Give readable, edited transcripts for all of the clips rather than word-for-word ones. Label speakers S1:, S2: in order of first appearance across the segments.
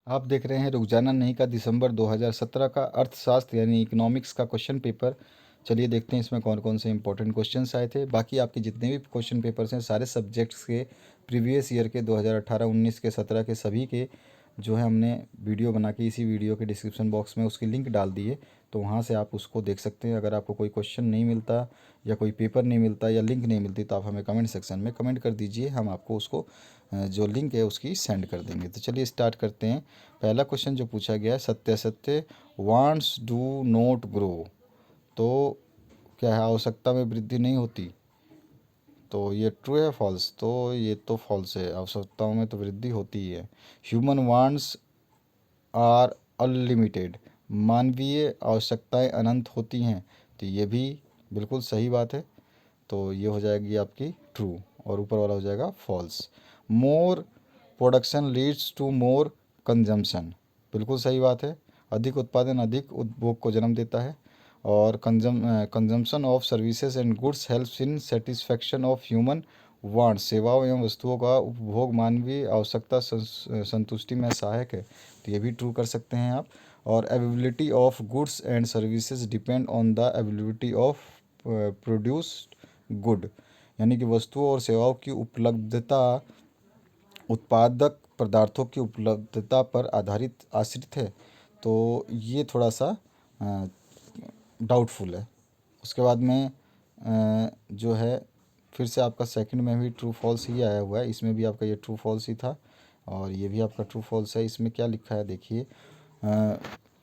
S1: आप देख रहे हैं रुखजाना नहीं का दिसंबर 2017 का अर्थशास्त्र यानी इकोनॉमिक्स का क्वेश्चन पेपर। चलिए देखते हैं इसमें कौन कौन से इंपॉर्टेंट क्वेश्चंस आए थे। बाकी आपके जितने भी क्वेश्चन पेपर्स हैं सारे सब्जेक्ट्स के प्रीवियस ईयर के 2018, 19 के, 17 के सभी के जो है हमने वीडियो बना के इसी वीडियो के डिस्क्रिप्शन बॉक्स में उसकी लिंक डाल दिए, तो वहाँ से आप उसको देख सकते हैं। अगर आपको कोई क्वेश्चन नहीं मिलता या कोई पेपर नहीं मिलता या लिंक नहीं मिलती तो आप हमें कमेंट सेक्शन में कमेंट कर दीजिए, हम आपको उसको जो लिंक है उसकी सेंड कर देंगे। तो चलिए स्टार्ट करते हैं। पहला क्वेश्चन जो पूछा गया है, सत्यासत्य वांट्स डू नॉट ग्रो, तो क्या है आवश्यकता में वृद्धि नहीं होती, तो ये ट्रू है फॉल्स, तो ये तो फॉल्स है, आवश्यकताओं में तो वृद्धि होती ही है। ह्यूमन वांट्स आर अनलिमिटेड, मानवीय आवश्यकताएं अनंत होती हैं, तो ये भी बिल्कुल सही बात है, तो ये हो जाएगी आपकी ट्रू और ऊपर वाला हो जाएगा falls. More production leads to more consumption, बिल्कुल सही बात है, अधिक उत्पादन अधिक उपभोग को जन्म देता है। और consumption of services and goods helps in satisfaction of human want, सेवाओं एवं वस्तुओं का उपभोग मानवीय आवश्यकता संतुष्टि में सहायक है, तो ये भी ट्रू कर सकते हैं आप। और availability of goods and services depend on the availability of produced good, यानी कि वस्तुओं और सेवाओं की उपलब्धता उत्पादक पदार्थों की उपलब्धता पर आश्रित है, तो ये थोड़ा सा डाउटफुल है। उसके बाद में जो है फिर से आपका सेकंड में भी ट्रू फॉल्स ही आया हुआ है, इसमें भी आपका ये ट्रू फॉल्स ही था और ये भी आपका ट्रू फॉल्स है। इसमें क्या लिखा है देखिए,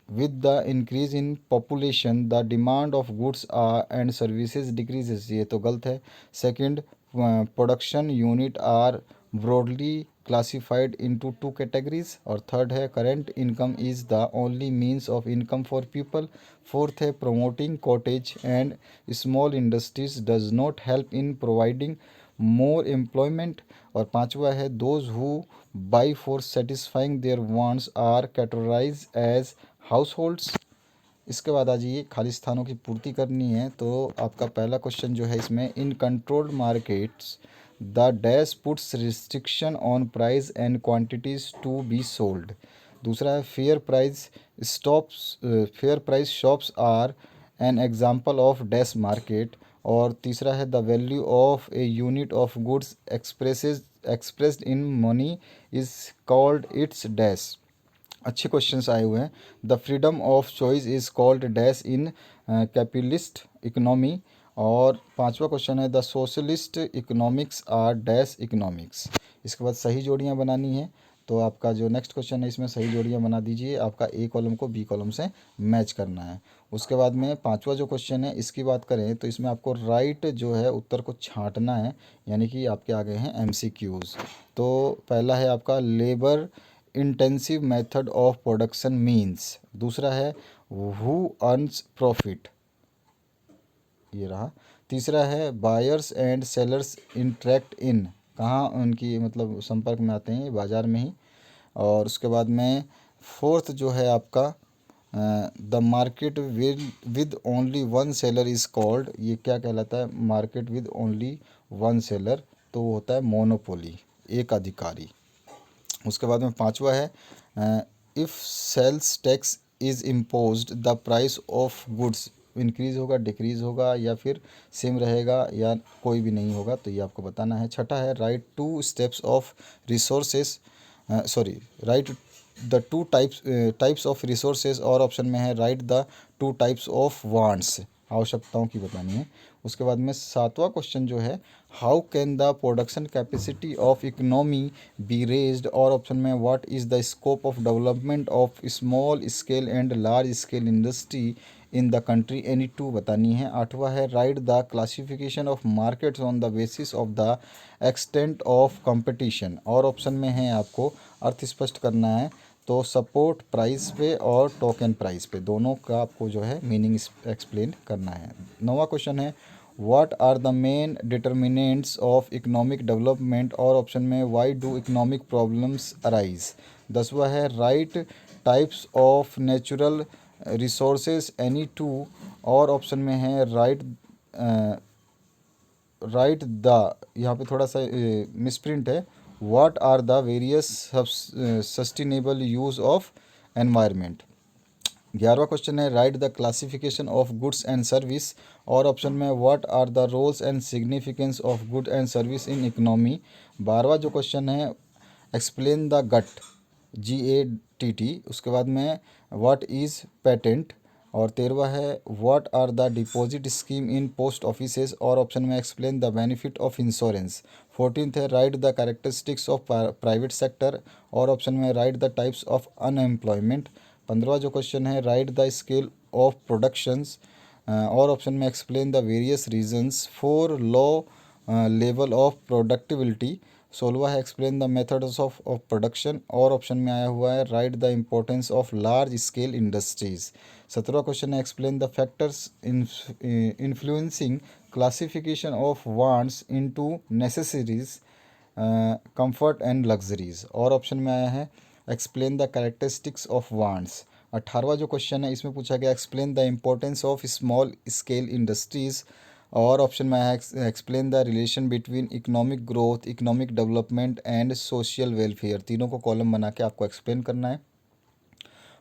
S1: with the increase in population the demand of goods and services decreases, ये तो गलत है। Second, production unit are broadly classified into two categories. और थर्ड है current income is the only means of income for people. Fourth है promoting cottage and small industries does not help in providing more employment. और पांचवा है those who buy for satisfying their wants are categorise as house holds. इसके बाद आ जाइए, खाली स्थानों की पूर्ति करनी है, तो आपका पहला क्वेश्चन जो है इसमें, in controlled markets the dash puts restriction on price and quantities to be sold. दूसरा है fair price shops are an example of dash market. और तीसरा है the value of a unit of goods expressed in money is called its dash. अच्छे questions आए हुए हैं। The freedom of choice is called dash in capitalist economy. और पांचवा question है the socialist economics are dash economics. इसके बाद सही जोड़ियां बनानी है, तो आपका जो नेक्स्ट क्वेश्चन है इसमें सही जोड़ियां बना दीजिए, आपका ए कॉलम को बी कॉलम से मैच करना है। उसके बाद में पांचवा जो क्वेश्चन है इसकी बात करें तो इसमें आपको राइट जो है उत्तर को छांटना है, यानी कि आपके आगे हैं एमसीक्यूज। तो पहला है आपका labour intensive method of production means. दूसरा है हु अर्न्स प्रॉफिट, ये रहा। तीसरा है buyers and sellers interact in, कहाँ उनकी मतलब संपर्क में आते हैं, बाज़ार में ही। और उसके बाद में फोर्थ जो है आपका the market with only one seller is called, ये क्या कहलाता है, market with only one seller, तो वो होता है मोनोपोली, एक अधिकारी। उसके बाद में पांचवा है if sales tax is imposed the price of goods increase होगा, डिक्रीज़ होगा, या फिर सेम रहेगा, या कोई भी नहीं होगा, तो ये आपको बताना है। छठा है right two steps of resources, sorry right the two types of resources. और ऑप्शन में है write the two types of wants, आवश्यकताओं की बतानी है। उसके बाद में सातवां क्वेश्चन जो है how can the production capacity of economy be raised. और ऑप्शन में what is the scope of development of small scale and large scale industry in the country, any two बतानी है। आठवां है write the classification of markets on the basis of the extent of competition. और option में है आपको अर्थ स्पष्ट करना है, तो सपोर्ट प्राइस पे और टोकन प्राइस पे दोनों का आपको जो है मीनिंग एक्सप्लेन करना है। नौवां क्वेश्चन है what are the main determinants of economic development. और ऑप्शन में why do economic problems arise. दसवां है right types of natural resources any two. और ऑप्शन में है राइट द, यहाँ पे थोड़ा सा मिसप्रिंट है, what are the various sustainable use of environment. 11वां क्वेश्चन है write the classification of goods and service, और ऑप्शन में what are the roles and significance of good and service in economy. 12वां जो क्वेश्चन है explain the gut, GATT, उसके बाद में व्हाट इज़ पेटेंट, और 13वां है what are the deposit scheme in post offices, और ऑप्शन में explain the benefit of insurance. 14th है write the characteristics of private sector, और ऑप्शन में write the types of unemployment. 15वां जो क्वेश्चन है write the scale of productions, और option में explain the various reasons for low level of productivity. 16वां है explain the methods of production, और ऑप्शन में आया हुआ है write the importance of large scale industries. 17वां क्वेश्चन है explain the factors influencing classification of wants into necessaries, comfort and luxuries, और ऑप्शन में आया है explain the characteristics of wants. 18वां जो क्वेश्चन है इसमें पूछा गया explain the importance of small scale industries, और ऑप्शन में है explain the relation between economic growth, economic development and social welfare. तीनों को कॉलम बना के आपको एक्सप्लेन करना है।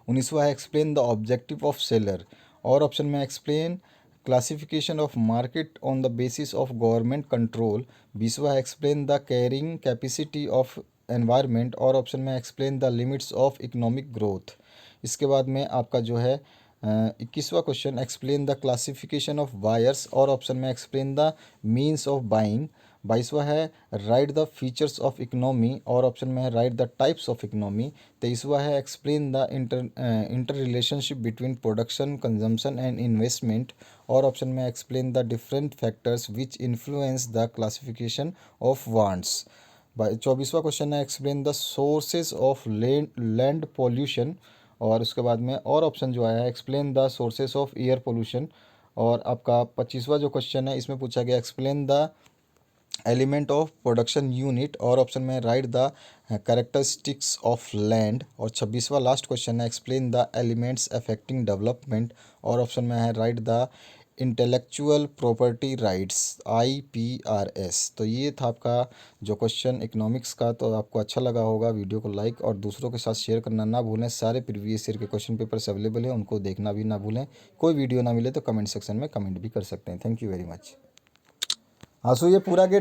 S1: 19वां है explain the objective of seller, और ऑप्शन में explain classification of market on the basis of government control. 20वां है explain the carrying capacity of environment, और ऑप्शन में explain the limits of economic growth. इसके बाद में आपका जो है 21वां question explain the classification of buyers, और ऑप्शन में explain the means of buying. 22वां है write the features of economy, और ऑप्शन में है write the types of economy. 23वां है explain the inter relationship between production, consumption and investment, और ऑप्शन में explain the different factors which influence the classification of wants. 24वां question है explain the sources of land pollution, और उसके बाद में और ऑप्शन जो आया है explain the sources of air pollution. और आपका 25वां जो क्वेश्चन है इसमें पूछा गया explain the element of production unit, और ऑप्शन में write the characteristics of land. और 26वां लास्ट क्वेश्चन है explain the elements affecting development, और ऑप्शन में है write the intellectual property rights, IPRS। तो ये था आपका जो क्वेश्चन इकोनॉमिक्स का। तो आपको अच्छा लगा होगा, वीडियो को लाइक और दूसरों के साथ शेयर करना ना भूलें। सारे प्रीवियस ईयर के क्वेश्चन पेपर्स अवेलेबल हैं, उनको देखना भी ना भूलें। कोई वीडियो ना मिले तो कमेंट सेक्शन में कमेंट भी कर सकते हैं। Thank you very much. हाँ सो ये पूरा गेट